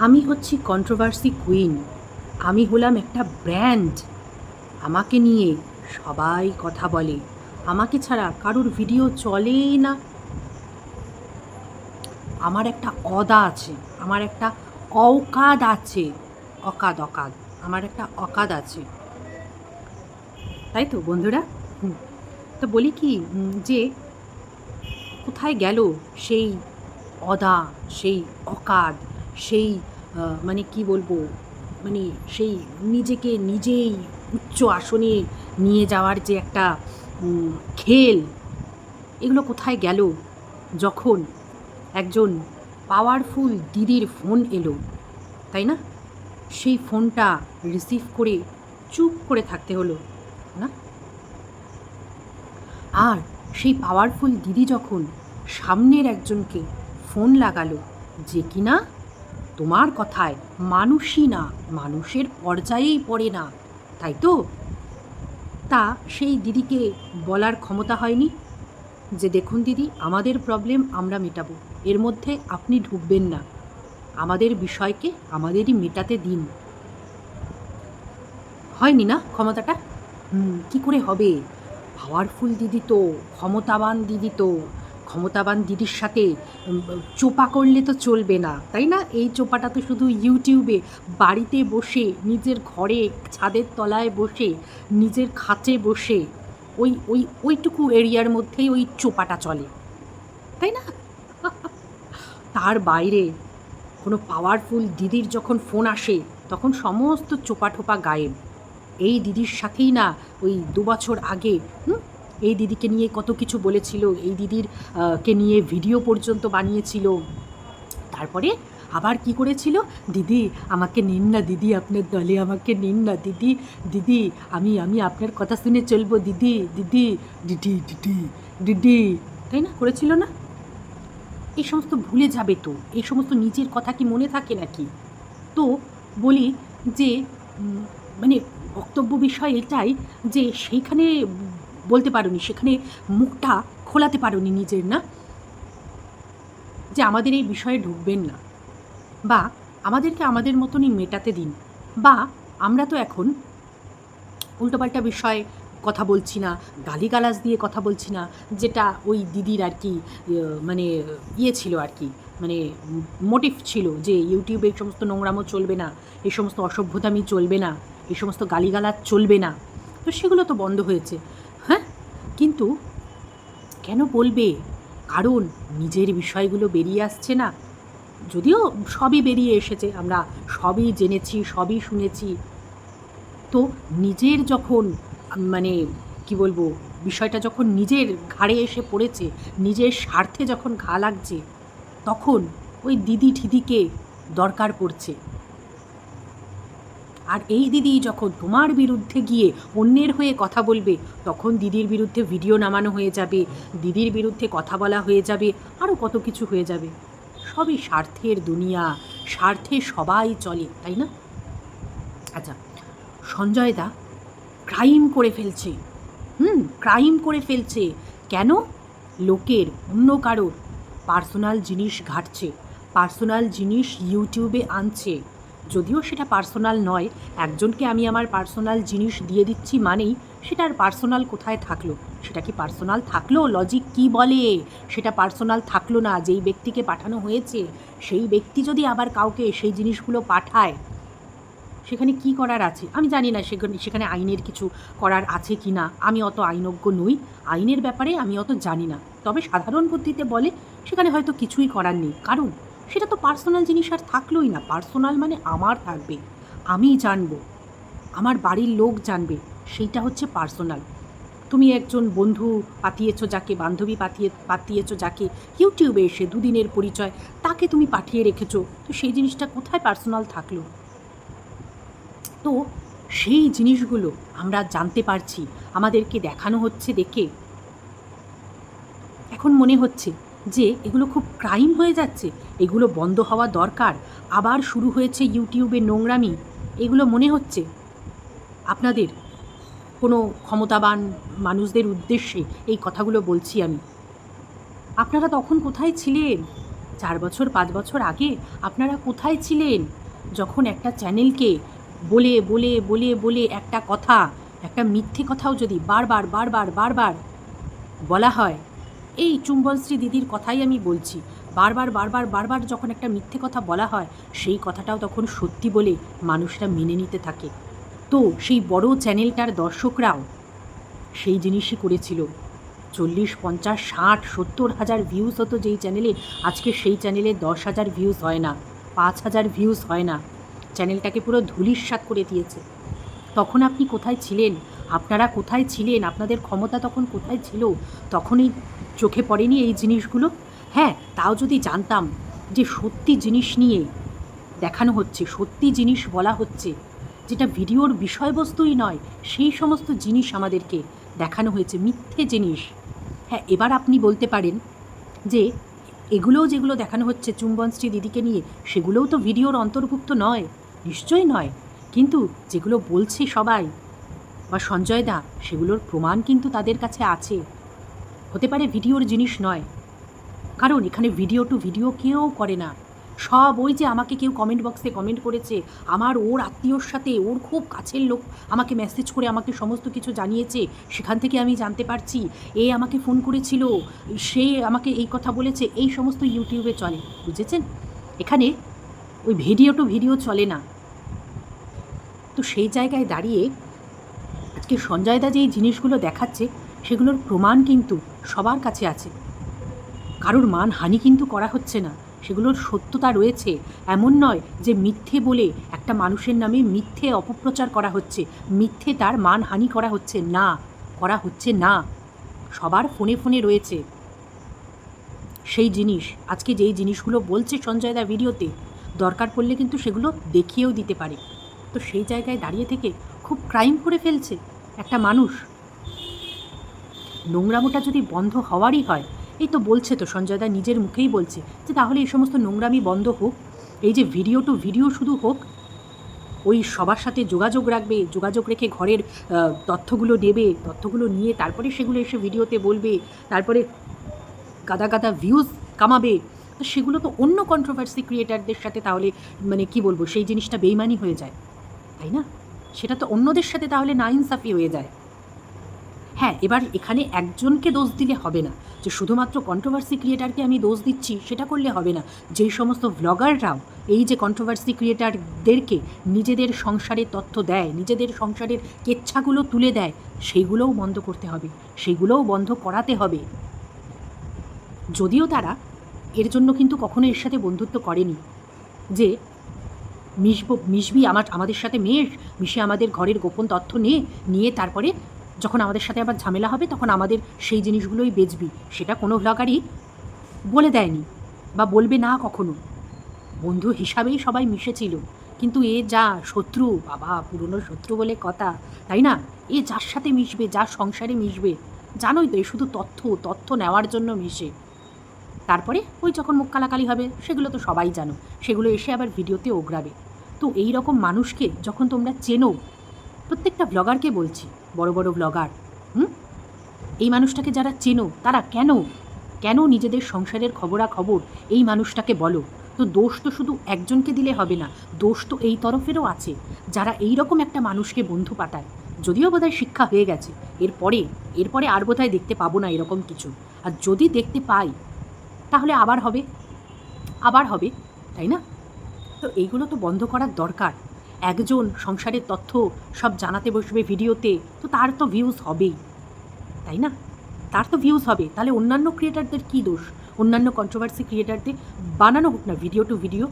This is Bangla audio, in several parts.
আমি হচ্ছি কন্ট্রোভার্সি কুইন। আমি হলাম একটা ব্র্যান্ড। আমাকে নিয়ে সবাই কথা বলে। আমাকে ছাড়া কারুর ভিডিও চলেই না। আমার একটা অদা আছে, আমার একটা অকাদ আছে। অকাদ অকাদ আমার একটা অকাদ আছে, তাই তো বন্ধুরা। হুম, তো বলি কি যে কোথায় গেল সেই অদা, সেই অকাদ, সেই মানে কি বলবো, মানে সেই নিজেকে নিজেই উচ্চ আসনে নিয়ে যাওয়ার যে একটা খেল, এগুলো কোথায় গেল যখন একজন পাওয়ারফুল দিদির ফোন এলো, তাই না? সেই ফোনটা রিসিভ করে চুপ করে থাকতে হলো না? আর সেই পাওয়ারফুল দিদি যখন সামনের একজনকে ফোন লাগালো, যে কিনা তোমার কথায় মানুষই না, মানুষের পর্যায়েই পড়ে না, তাই তো? তা সেই দিদিকে বলার ক্ষমতা হয়নি যে দেখুন দিদি, আমাদের প্রবলেম আমরা মেটাবো, এর মধ্যে আপনি ঢুকবেন না, আমাদের বিষয়কে আমাদেরই মেটাতে দিন? হয়নি না ক্ষমতাটা? কি করে হবে? পাওয়ারফুল দিদি তো, ক্ষমতাবান দিদি তো, ক্ষমতাবান দিদির সাথে চোপা করলে তো চলবে না, তাই না? এই চোপাটা তো শুধু ইউটিউবে, বাড়িতে বসে, নিজের ঘরে ছাদের তলায় বসে, নিজের খাঁচে বসে, ওইটুকু এরিয়ার মধ্যেই ওই চোপাটা চলে, তাই না? তার বাইরে কোনো পাওয়ারফুল দিদির যখন ফোন আসে, তখন সমস্ত চোপা টোপা গায়েব। এই দিদির সাথেই না ওই ২ বছর আগে এই দিদিকে নিয়ে কত কিছু বলেছিল, এই দিদির কে নিয়ে ভিডিও পর্যন্ত বানিয়েছিল। তারপরে আবার কি করেছিল, দিদি আমাকে নিন না, দিদি আপনার দলে আমাকে নিন না, দিদি দিদি আমি আমি আপনার কথা শুনে চলবো, দিদি দিদি দিদি দিদি দিদি, তাই না? করেছিল না? এই সমস্ত ভুলে যাবে তো, এই সমস্ত নিজের কথা কি মনে থাকে নাকি? তো বলি যে মানে বক্তব্য বিষয় এটাই যে সেইখানে বলতে পারোনি, সেখানে মুখটা খোলাতে পারোনি নিজের, না? যে আমাদের এই বিষয়ে ঢুকবেন না, বা আমাদেরকে আমাদের মতনই মেটাতে দিন, বা আমরা তো এখন উল্টোপাল্টা বিষয়ে কথা বলছি না, গালিগালাজ দিয়ে কথা বলছি না, যেটা ওই দিদির আর কি মানে ছিল আর কি, মানে মোটিভ ছিল যে ইউটিউবে এই সমস্ত নোংরামো চলবে না, এই সমস্ত অসভ্যতামি চলবে না, এই সমস্ত গালিগালাজ চলবে না। তো সেগুলো তো বন্ধ হয়েছে, হ্যাঁ। কিন্তু কেন বলবে? কারণ নিজের বিষয়গুলো বেরিয়ে আসছে না। যদিও সবই বেরিয়ে এসেছে, আমরা সবই জেনেছি, সবই শুনেছি। তো নিজের যখন মানে কি বলবো, বিষয়টা যখন নিজের ঘাড়ে এসে পড়েছে, নিজের স্বার্থে যখন ঘা লাগছে, তখন ওই দিদি ঠিদিকে দরকার পড়ছে। আর এই দিদি যখন তোমার বিরুদ্ধে গিয়ে অন্যের হয়ে কথা বলবে, তখন দিদির বিরুদ্ধে ভিডিও নামানো হয়ে যাবে, দিদির বিরুদ্ধে কথা বলা হয়ে যাবে, আরও কত কিছু হয়ে যাবে। সবই স্বার্থের দুনিয়া, স্বার্থে সবাই চলে, তাই না? আচ্ছা, সঞ্জয় দা ক্রাইম করে ফেলছে, ক্রাইম করে ফেলছে। কেন? লোকের, অন্য কারোর পার্সোনাল জিনিস ঘাটছে, পার্সোনাল জিনিস ইউটিউবে আনছে। যদিও সেটা পার্সোনাল নয়, একজনকে আমি আমার পার্সোনাল জিনিস দিয়ে দিচ্ছি মানেই সেটার পার্সোনাল কোথায় থাকলো? সেটা কি পার্সোনাল থাকলো? লজিক কি বলে সেটা পার্সোনাল থাকলো না? যেই ব্যক্তিকে পাঠানো হয়েছে সেই ব্যক্তি যদি আবার কাউকে সেই জিনিসগুলো পাঠায়, সেখানে কি করার আছে? আমি জানি না সেখানে আইনের কিছু করার আছে কি না, আমি অত আইনজ্ঞ নই, আইনের ব্যাপারে আমি অত জানি না। তবে সাধারণ বুদ্ধিতে বলে সেখানে হয়তো কিছুই করার নেই, কারণ সেটা তো পার্সোনাল জিনিস আর থাকলোই না। পার্সোনাল মানে আমার থাকবে, আমি জানবো, আমার বাড়ির লোক জানবে, সেইটা হচ্ছে পার্সোনাল। তুমি একজন বন্ধু পাঠিয়েছো যাকে, বান্ধবী পাঠিয়েছো যাকে, ইউটিউবে এসে দুদিনের পরিচয়, তাকে তুমি পাঠিয়ে রেখেছো, তো সেই জিনিসটা কোথায় পার্সোনাল থাকলো? তো সেই জিনিসগুলো আমরা জানতে পারছি, আমাদেরকে দেখানো হচ্ছে দেখে এখন মনে হচ্ছে যে এগুলো খুব ক্রাইম হয়ে যাচ্ছে, এগুলো বন্ধ হওয়া দরকার। আবার শুরু হয়েছে ইউটিউবে নোংরামি, এগুলো মনে হচ্ছে আপনাদের কোনো ক্ষমতাবান মানুষদের উদ্দেশ্যে এই কথাগুলো বলছি আমি। আপনারা তখন কোথায় ছিলেন? 4 বছর 5 বছর আগে আপনারা কোথায় ছিলেন, যখন একটা চ্যানেলকে বলে বলে বলে বলে একটা কথা, একটা মিথ্যে কথাও যদি বারবার বারবার বারবার বলা হয়, এই চুম্বনশ্রী দিদির কথাই আমি বলছি, বারবার বারবার বারবার যখন একটা মিথ্যে কথা বলা হয়, সেই কথাটাও তখন সত্যি বলে মানুষরা মেনে নিতে থাকে। তো সেই বড় চ্যানেলটার দর্শকরাও সেই জিনিসই করেছিল। 40, 50, 60, 70,000 ভিউজ হতো যেই চ্যানেলে, আজকে সেই চ্যানেলে 10,000 ভিউজ হয় না, 5,000 ভিউজ হয় না। চ্যানেলটাকে পুরো ধূলিসাৎ করে দিয়েছে। তখন আপনি কোথায় ছিলেন, আপনারা কোথায় ছিলেন, আপনাদের ক্ষমতা তখন কোথায় ছিল? তখনই চোখে পড়েনি এই জিনিসগুলো? হ্যাঁ, তাও যদি জানতাম যে সত্যি জিনিস নিয়ে দেখানো হচ্ছে, সত্যি জিনিস বলা হচ্ছে, যেটা ভিডিওর বিষয়বস্তুই নয়, সেই সমস্ত জিনিস আমাদেরকে দেখানো হয়েছে, মিথ্যে জিনিস। হ্যাঁ, এবার আপনি বলতে পারেন যে এগুলোও যেগুলো দেখানো হচ্ছে চুম্বনশ্রী দিদিকে নিয়ে, সেগুলোও তো ভিডিওর অন্তর্ভুক্ত নয়। নিশ্চয়ই নয়। কিন্তু যেগুলো বলছে সবাই বা সঞ্জয় দা, সেগুলোর প্রমাণ কিন্তু তাদের কাছে আছে। হতে পারে ভিডিওর জিনিস নয়, কারণ এখানে ভিডিও টু ভিডিও কেউ করে না। সব ওই যে আমাকে কেউ কমেন্ট বক্সে কমেন্ট করেছে, আমার ওর আত্মীয়র সাথে ওর খুব কাছের লোক আমাকে মেসেজ করে আমাকে সমস্ত কিছু জানিয়েছে, সেখান থেকে আমি জানতে পারছি, এ আমাকে ফোন করেছিল, সে আমাকে এই কথা বলেছে, এই সমস্ত ইউটিউবে চলে, বুঝেছেন? এখানে ওই ভিডিও টু ভিডিও চলে না। তো সেই জায়গায় দাঁড়িয়ে আজকে সঞ্জয় দা যে এই জিনিসগুলো দেখাচ্ছে, সেগুলোর প্রমাণ কিন্তু সবার কাছে আছে। কারোর মানহানি কিন্তু করা হচ্ছে না, সেগুলোর সত্যতা রয়েছে। এমন নয় যে মিথ্যে বলে একটা মানুষের নামে মিথ্যে অপপ্রচার করা হচ্ছে, মিথ্যে তার মানহানি করা হচ্ছে না, করা হচ্ছে না। সবার ফোনে ফোনে রয়েছে সেই জিনিস। আজকে যেই জিনিসগুলো বলছে সঞ্জয় দা ভিডিওতে, দরকার পড়লে কিন্তু সেগুলো দেখিয়েও দিতে পারে। তো সেই জায়গায় দাঁড়িয়ে থেকে খুব ক্রাইম করে ফেলছে একটা মানুষ। নোংরামোটা যদি বন্ধ হওয়ারই হয়, এই তো বলছে তো সঞ্জয় দা নিজের মুখেই বলছে যে তাহলে এই সমস্ত নোংরামি বন্ধ হোক, এই যে ভিডিও টু ভিডিও শুধু হোক, ওই সবার সাথে যোগাযোগ রাখবে, যোগাযোগ রেখে ঘরের তথ্যগুলো নেবে, তথ্যগুলো নিয়ে তারপরে সেগুলো এসে ভিডিওতে বলবে, তারপরে গাদা গাদা ভিউজ কামাবে। তো সেগুলো তো অন্য কন্ট্রোভার্সি ক্রিয়েটারদের সাথে তাহলে মানে কি বলবো, সেই জিনিসটা বেইমানি হয়ে যায়, তাই না? সেটা তো অন্যদের সাথে তাহলে নাইনসাফি হয়ে যায়। হ্যাঁ, এবার এখানে একজনকে দোষ দিলে হবে না, যে শুধুমাত্র কন্ট্রোভার্সি ক্রিয়েটারকে আমি দোষ দিচ্ছি সেটা করলে হবে না। যেই সমস্ত ভ্লগাররাও এই যে কন্ট্রোভার্সি ক্রিয়েটারদেরকে নিজেদের সংসারের তথ্য দেয়, নিজেদের সংসারের কেচ্ছাগুলো তুলে দেয়, সেইগুলোও বন্ধ করতে হবে, সেইগুলোও বন্ধ করাতে হবে। যদিও তারা এর জন্য কিন্তু কখনো এর সাথে বন্ধুত্ব করেনি, যে মিশবি আমাদের সাথে মিশে আমাদের ঘরের গোপন তথ্য নিয়ে তারপরে যখন আমাদের সাথে আবার ঝামেলা হবে তখন আমাদের সেই জিনিসগুলোই বেচবি, সেটা কোনো ভ্লগারই বলে দেয়নি বা বলবে না কখনো। বন্ধু হিসাবেই সবাই মিশেছিল। কিন্তু এ যা শত্রু, বাবা পুরনো শত্রু বলে কথা, তাই না? এ যার সাথে মিশবে, যার সংসারে মিশবে, জানোই তো এ শুধু তথ্য নেওয়ার জন্য মিশে। তারপরে ওই যখন মুখ কালাকালি হবে, সেগুলো তো সবাই জানো, সেগুলো এসে আবার ভিডিওতে ওগরাবে। তো এই রকম মানুষকে যখন তোমরা চেনো, প্রত্যেকটা ব্লগারকে বলছি, বড় বড় ব্লগার, এই মানুষটাকে যারা চেনো তারা কেন নিজেদের সংসারের খবরাখবর এই মানুষটাকে বলো? তো দোষ তো শুধু একজনকে দিলে হবে না, দোষ তো এই তরফেরও আছে, যারা এই রকম একটা মানুষকে বন্ধু পাতায়। যদিও বোধহয় শিক্ষা হয়ে গেছে, এরপরে আর বোধহয় দেখতে পাবো না এরকম কিছু। আর যদি দেখতে পাই তাহলে আবার হবে, তাই না? তো এইগুলো তো বন্ধ করার দরকার। একজন সংসারের তথ্য সব জানাতে বসবে ভিডিওতে, তো তার তো ভিউজ হবেই, তাই না? তার তো ভিউজ হবে, তাহলে অন্যান্য ক্রিয়েটারদের কী দোষ? অন্যান্য কন্ট্রোভার্সি ক্রিয়েটারদের বানানো হোক না ভিডিও টু ভিডিও।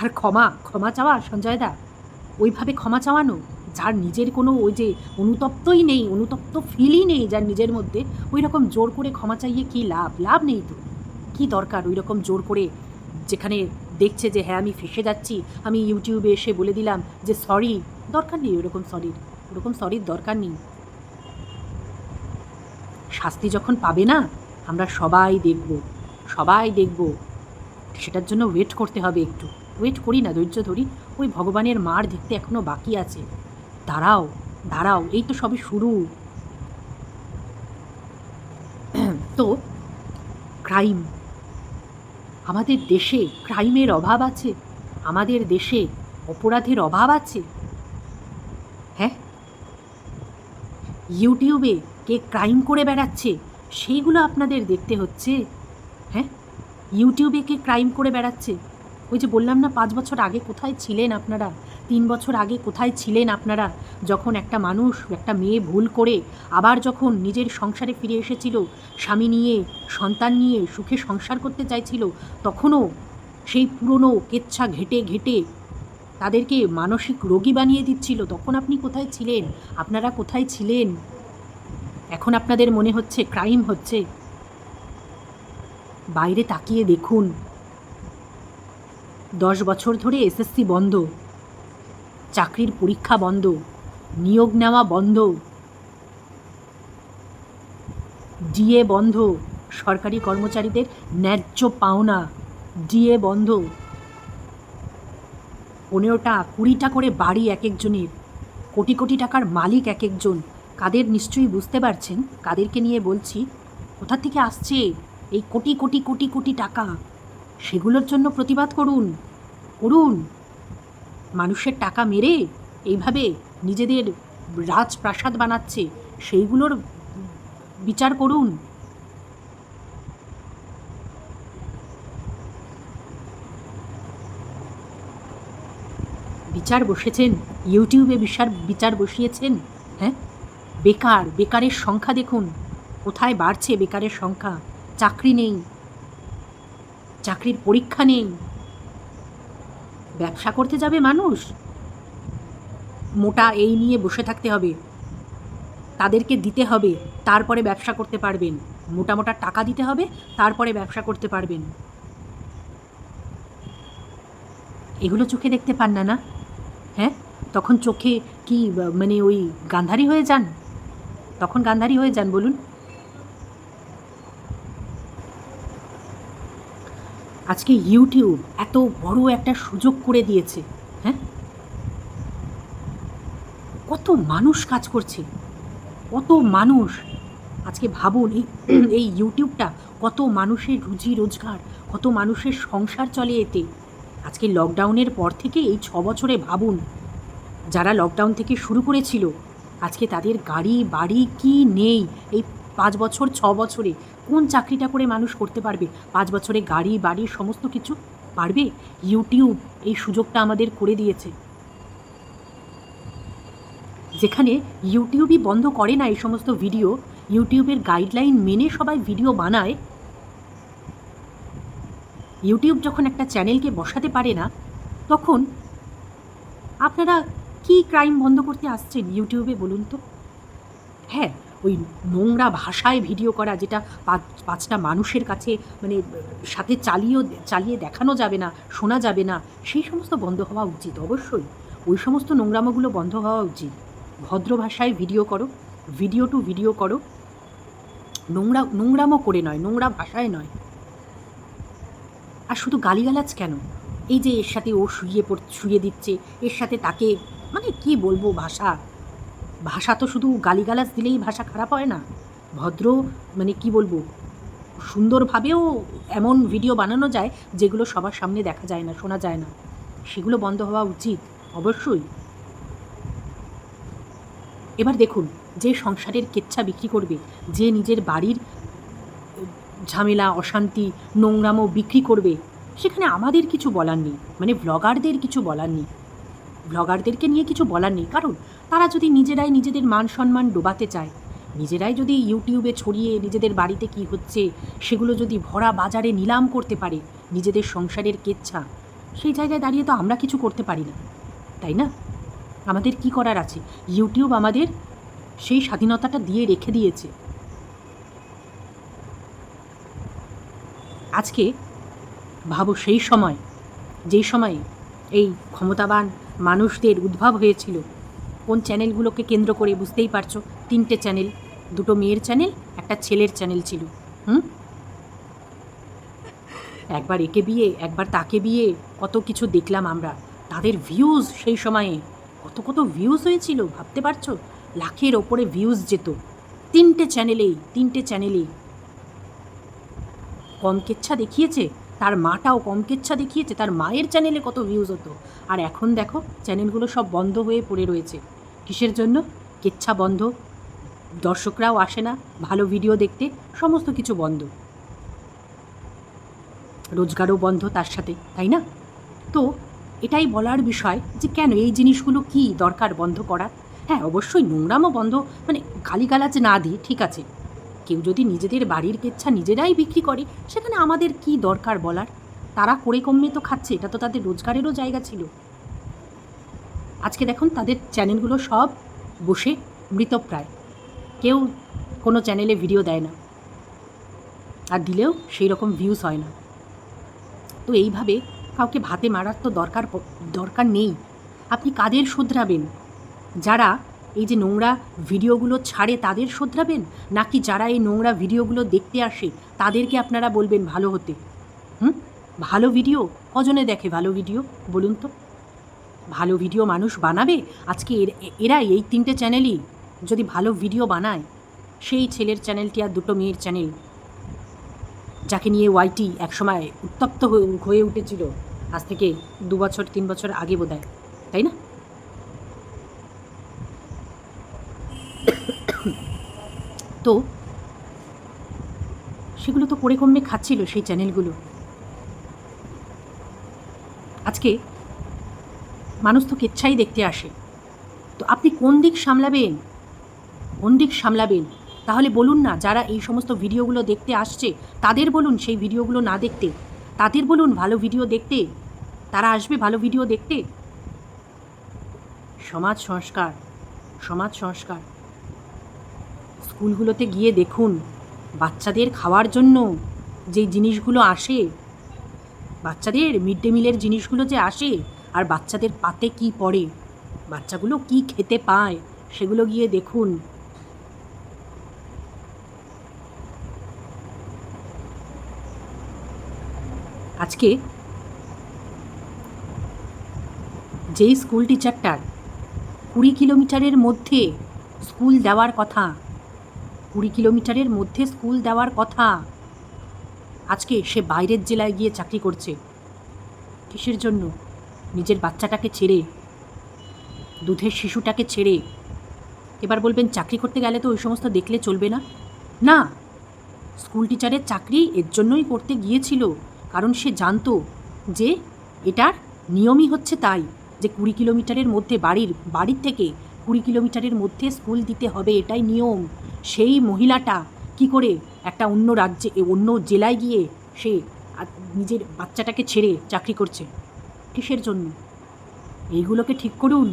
আর ক্ষমা চাওয়া সঞ্জয় দা, ওইভাবে ক্ষমা চাওয়ানো, যার নিজের কোনো ওই যে অনুতপ্তই নেই, অনুতপ্ত ফিলই নেই যার নিজের মধ্যে, ওই রকম জোর করে ক্ষমা চাইয়ে কী লাভ নেই তো। কী দরকার ওই রকম জোর করে, যেখানে দেখছে যে হ্যাঁ আমি ফেঁসে যাচ্ছি, আমি ইউটিউবে এসে বলে দিলাম যে সরি। দরকার নেই ওরকম সরির দরকার নেই। শাস্তি যখন পাবে না, আমরা সবাই দেখব। সেটার জন্য ওয়েট করতে হবে, একটু ওয়েট করি না, ধৈর্য ধরি। ওই ভগবানের মার দেখতে এখনও বাকি আছে। দাঁড়াও, এই তো সবে শুরু। তো ক্রাইম আমাদের দেশে ক্রাইমের অভাব আছে? আমাদের দেশে অপরাধের অভাব আছে? হ্যাঁ, ইউটিউবে কে ক্রাইম করে বেড়াচ্ছে সেইগুলো আপনাদের দেখতে হচ্ছে? হ্যাঁ, ইউটিউবে কে ক্রাইম করে বেড়াচ্ছে? ওই যে বললাম না, 5 বছর আগে কোথায় ছিলেন আপনারা? 3 বছর আগে কোথায় ছিলেন আপনারা? যখন একটা মানুষ, একটা মেয়ে ভুল করে আবার যখন নিজের সংসারে ফিরে এসেছিল, স্বামী নিয়ে, সন্তান নিয়ে সুখে সংসার করতে চাইছিল, তখনও সেই পুরনো কেচ্ছা ঘেঁটে ঘেঁটে তাদেরকে মানসিক রোগী বানিয়ে দিচ্ছিল। তখন আপনি কোথায় ছিলেন? আপনারা কোথায় ছিলেন? এখন আপনাদের মনে হচ্ছে ক্রাইম হচ্ছে? বাইরে তাকিয়ে দেখুন, 10 বছর ধরে এসএসসি বন্ধ, চাকরির পরীক্ষা বন্ধ, নিয়োগ নেওয়া বন্ধ, ডিএ বন্ধ, সরকারি কর্মচারীদের ন্যায্য পাওনা, ডিএ বন্ধ, 15টা 20টা করে বাড়ি এক একজনের, কোটি কোটি টাকার মালিক এক একজন। কাদের নিশ্চয়ই বুঝতে পারছেন কাদেরকে নিয়ে বলছি। কোথা থেকে আসছে এই কোটি কোটি কোটি কোটি টাকা? সেগুলোর জন্য প্রতিবাদ করুন, করুন। মানুষের টাকা মেরে এইভাবে নিজেদের রাজপ্রাসাদ বানাচ্ছে, সেইগুলোর বিচার করুন। বিচার বসেছেন, ইউটিউবে বিচার বসিয়েছেন। হ্যাঁ, বেকারের সংখ্যা দেখুন, কোথায় বাড়ছে বেকারের সংখ্যা। চাকরি নেই, চাকরির পরীক্ষা নেই। ব্যবসা করতে যাবে মানুষ, মোটা এই নিয়ে বসে থাকতে হবে, তাদেরকে দিতে হবে, তারপরে ব্যবসা করতে পারবেন। মোটা মোটা টাকা দিতে হবে, তারপরে ব্যবসা করতে পারবেন। এগুলো চোখে দেখতে পান না? না, হ্যাঁ, তখন চোখে কি মানে ওই গান্ধারী হয়ে যান? তখন গান্ধারী হয়ে যান বলুন? আজকে ইউটিউব এত বড় একটা সুযোগ করে দিয়েছে। হ্যাঁ, কত মানুষ কাজ করছে, কত মানুষ। আজকে ভাবুন, এই ইউটিউবটা কত মানুষের রুজি রোজগার, কত মানুষের সংসার চলে এতে। আজকে লকডাউনের পর থেকে এই 6 বছরে ভাবুন, যারা লকডাউন থেকে শুরু করেছিল, আজকে তাদের গাড়ি বাড়ি কি নেই? এই 5 বছর 6 বছরে কোন চাকরিটা করে মানুষ করতে পারবে? 5 বছরে গাড়ি বাড়ি সমস্ত কিছু পারবে? ইউটিউব এই সুযোগটা আমাদের করে দিয়েছে। যেখানে ইউটিউবই বন্ধ করে না এই সমস্ত ভিডিও, ইউটিউবের গাইডলাইন মেনে সবাই ভিডিও বানায়। ইউটিউব যখন একটা চ্যানেলকে বসাতে পারে না, তখন আপনারা কি ক্রাইম বন্ধ করতে আসছেন ইউটিউবে বলুন তো? হ্যাঁ, ওই নোংরা ভাষায় ভিডিও করা, যেটা 5টা মানুষের কাছে মানে সাথে চালিয়ে দেখানো যাবে না, শোনা যাবে না, সেই সমস্ত বন্ধ হওয়া উচিত অবশ্যই। ওই সমস্ত নোংরামোগুলো বন্ধ হওয়া উচিত। ভদ্র ভাষায় ভিডিও করো, ভিডিও টু ভিডিও করো, নোংরামো করে নয়, নোংরা ভাষায় নয়। আর শুধু গালিগালাজ কেন? এই যে এর সাথে ও শুয়ে দিচ্ছে, এর সাথে তাকে, মানে কি বলবো, ভাষা তো শুধু গালিগালাজ দিলেই ভাষা খারাপ হয় না। ভদ্র, মানে কি বলবো, সুন্দরভাবেও এমন ভিডিও বানানো যায় যেগুলো সবার সামনে দেখা যায় না, শোনা যায় না। সেগুলো বন্ধ হওয়া উচিত অবশ্যই। এবার দেখুন, যে সংসারের কেচ্ছা বিক্রি করবে, যে নিজের বাড়ির ঝামেলা অশান্তি নোংরামো বিক্রি করবে, সেখানে আমাদের কিছু বলার নেই, মানে ব্লগারদের কিছু বলার নেই, ব্লগারদেরকে নিয়ে কিছু বলার নেই। কারণ তারা যদি নিজেরাই নিজেদের মান সম্মান ডোবাতে চায়, নিজেরাই যদি ইউটিউবে ছড়িয়ে নিজেদের বাড়িতে কি হচ্ছে সেগুলো যদি ভরা বাজারে নিলাম করতে পারে, নিজেদের সংসারের কেচ্ছা, সেই জায়গায় দাঁড়িয়ে তো আমরা কিছু করতে পারি না, তাই না? আমাদের কি করার আছে? ইউটিউব আমাদের সেই স্বাধীনতাটা দিয়ে রেখে দিয়েছে। আজকে ভাবো, সেই সময়, যেই সময়ে এই ক্ষমতাবান মানুষদের উদ্ভব হয়েছিল, কোন চ্যানেলগুলোকে কেন্দ্র করে বুঝতেই পারছো। 3টে চ্যানেল, 2টো মেয়ের চ্যানেল, একটা ছেলের চ্যানেল ছিল। একবার একে বিয়ে, একবার তাকে বিয়ে, কত কিছু দেখলাম আমরা। তাদের ভিউজ সেই সময়ে কত কত ভিউজ হয়েছিল ভাবতে পারছো? লাখের ওপরে ভিউজ যেত 3টে চ্যানেলেই। কম কেচ্ছা দেখিয়েছে? তার মাটাও কম কেচ্ছা দেখিয়েছে, তার মায়ের চ্যানেলে কত ভিউজ হতো। আর এখন দেখো চ্যানেলগুলো সব বন্ধ হয়ে পড়ে রয়েছে। কিসের জন্য? কেচ্ছা বন্ধ, দর্শকরাও আসে না ভালো ভিডিও দেখতে, সমস্ত কিছু বন্ধ, রোজগারও বন্ধ তার সাথে, তাই না? তো এটাই বলার বিষয় যে কেন এই জিনিসগুলো কি দরকার বন্ধ করা। হ্যাঁ, অবশ্যই নোংরামও বন্ধ, মানে গালিগালাজ না দিই, ঠিক আছে। কেউ যদি নিজেদের বাড়ির কেচ্ছা নিজেরাই বিক্রি করে, সেখানে আমাদের কি দরকার বলার? তারা করে কমে তো খাচ্ছে, এটা তো তাদের রোজগারেরও জায়গা ছিল। আজকে দেখুন তাদের চ্যানেলগুলো সব বসে মৃতপ্রায়, কেউ কোনো চ্যানেলে ভিডিও দেয় না, আর দিলেও সেই রকম ভিউজ হয় না। তো এইভাবে কাউকে ভাতে মারার তো দরকার নেই। আপনি কাদের শোধরাবেন? যারা এই যে নোংরা ভিডিওগুলো ছাড়ে তাদের শোধরাবেন, নাকি যারা এই নোংরা ভিডিওগুলো দেখতে আসে তাদেরকে আপনারা বলবেন ভালো হতে? ভালো ভিডিও কজনে দেখে? ভালো ভিডিও বলুন তো। ভালো ভিডিও মানুষ বানাবে? আজকে এরাই এই 3টে চ্যানেলই যদি ভালো ভিডিও বানায়, সেই ছেলের চ্যানেলটি আর 2টো মেয়ের চ্যানেল, যাকে নিয়ে ওয়াইটি একসময় উত্তপ্ত হয়ে উঠেছিল, আজ থেকে 2 বছর 3 বছর আগে বোধহয়, তাই না? তো সেগুলো তো করে কমে খাচ্ছিল সেই চ্যানেলগুলো। আজকে মানুষ তো কেচ্ছাই দেখতে আসে। তো আপনি কোন দিক সামলাবেন? কোন দিক সামলাবেন? তাহলে বলুন না, যারা এই সমস্ত ভিডিওগুলো দেখতে আসছে তাদের বলুন সেই ভিডিওগুলো না দেখতে, তাদের বলুন ভালো ভিডিও দেখতে, তারা আসবে ভালো ভিডিও দেখতে। সমাজ সংস্কার, সমাজ সংস্কার। স্কুলগুলোতে গিয়ে দেখুন বাচ্চাদের খাওয়ার জন্য যেই জিনিসগুলো আসে, বাচ্চাদের মিড ডে মিলের জিনিসগুলো যে আসে, আর বাচ্চাদের পাতে কি পড়ে, বাচ্চাগুলো কি খেতে পায়, সেগুলো গিয়ে দেখুন। আজকে যেই স্কুল টিচারটার 20 কিলোমিটারের মধ্যে স্কুল দেওয়ার কথা, 20 কিলোমিটারের মধ্যে স্কুল দেওয়ার কথা, আজকে সে বাইরের জেলায় গিয়ে চাকরি করছে। কিসের জন্য? নিজের বাচ্চাটাকে ছেড়ে, দুধের শিশুটাকে ছেড়ে। এবার বলবেন চাকরি করতে গেলে তো ওই সমস্ত দেখলে চলবে না। না, স্কুল টিচারের চাকরি এর জন্যই করতে গিয়েছিল, কারণ সে জানতো যে এটার নিয়মই হচ্ছে তাই, যে 20 কিলোমিটারের মধ্যে বাড়ির থেকে 20 কিলোমিটারের মধ্যে স্কুল দিতে হবে, এটাই নিয়ম। সেই মহিলাটা কি করে একটা অন্য রাজ্যে, অন্য জেলায় গিয়ে সে নিজের বাচ্চাটাকে ছেড়ে চাকরি করছে? কিসের জন্য? এইগুলোকে ঠিক করুন।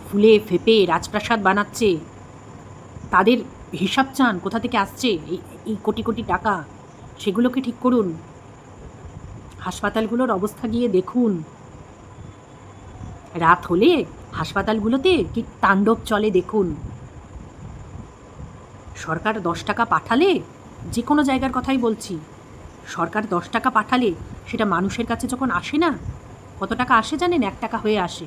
ফুলে ফেপে রাজপ্রাসাদ বানাচ্ছে, তাদের হিসাব চান কোথা থেকে আসছে এই কোটি কোটি টাকা, সেগুলোকে ঠিক করুন। হাসপাতালগুলোর অবস্থা গিয়ে দেখুন, রাত হলে হাসপাতালগুলোতে কি তাণ্ডব চলে দেখুন। সরকার 10 টাকা পাঠালে, যে কোনো জায়গার কথাই বলছি, সরকার 10 টাকা পাঠালে সেটা মানুষের কাছে যখন আসে না, কত টাকা আসে জানেন? 1 টাকা হয়ে আসে।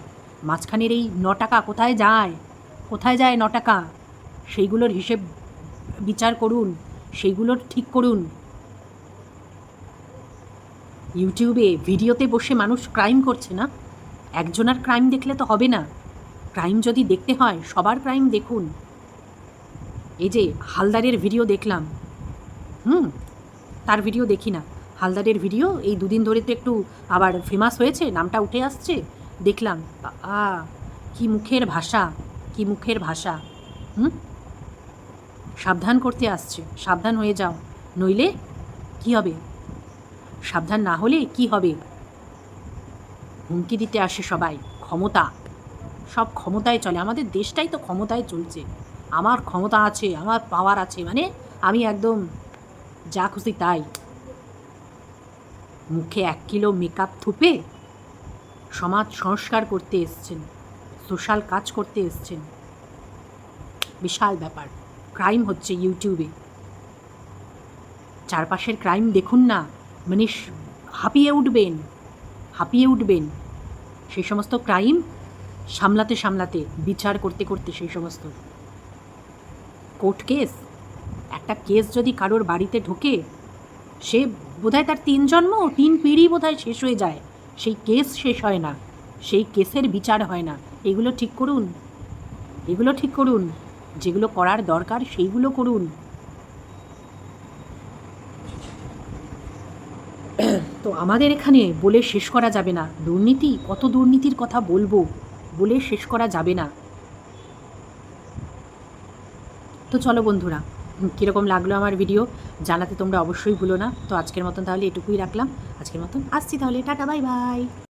মাঝখানের এই 9 টাকা কোথায় যায়? কোথায় যায় 9 টাকা? সেইগুলোর হিসেব বিচার করুন, সেইগুলোর ঠিক করুন। ইউটিউবে ভিডিওতে বসে মানুষ ক্রাইম করছে না, একজনের ক্রাইম দেখলে তো হবে না। ক্রাইম যদি দেখতে হয় সবার ক্রাইম দেখুন। এই যে হালদারের ভিডিও দেখলাম, তার ভিডিও দেখি না, হালদারের ভিডিও এই 2 দিন ধরে তো একটু আবার ফেমাস হয়েছে, নামটা উঠে আসছে, দেখলাম। কি মুখের ভাষা, কি মুখের ভাষা! সাবধান করতে আসছে, সাবধান হয়ে যাও, নইলে কি হবে? সাবধান না হলে কি হবে? হুমকি দিতে আসে সবাই, ক্ষমতা, সব ক্ষমতায় চলে। আমাদের দেশটাই তো ক্ষমতায় চলছে। আমার ক্ষমতা আছে, আমার পাওয়ার আছে, মানে আমি একদম যা খুশি তাই। মুখে 1 কিলো মেকআপ থুপে সমাজ সংস্কার করতে এসছেন, সোশ্যাল কাজ করতে এসছেন। বিশাল ব্যাপার। ক্রাইম হচ্ছে ইউটিউবে, চারপাশের ক্রাইম দেখুন না, মানে হাঁপিয়ে উঠবেন, হাঁপিয়ে উঠবেন। সেই সমস্ত ক্রাইম সামলাতে বিচার করতে সেই সমস্ত কোর্ট কেস, একটা কেস যদি কারোর বাড়িতে ঢোকে, সে বোধহয় তার 3 জন্ম 3 পিঁড়ি বোধহয় শেষ হয়ে যায়, সেই কেস শেষ হয় না, সেই কেসের বিচার হয় না। এগুলো ঠিক করুন, এগুলো ঠিক করুন, যেগুলো করার দরকার সেইগুলো করুন। তো আমাদের এখানে বলে শেষ করা যাবে না, দুর্নীতি, কত দুর্নীতির কথা বলবো, বলে শেষ করা যাবে না। তো চলো বন্ধুরা, কীরকম লাগলো আমার ভিডিও জানাতে তোমরা অবশ্যই ভুলো না। তো আজকের মতন তাহলে এটুকুই রাখলাম, আজকের মতন আসছি তাহলে, টাটা, বাই বাই।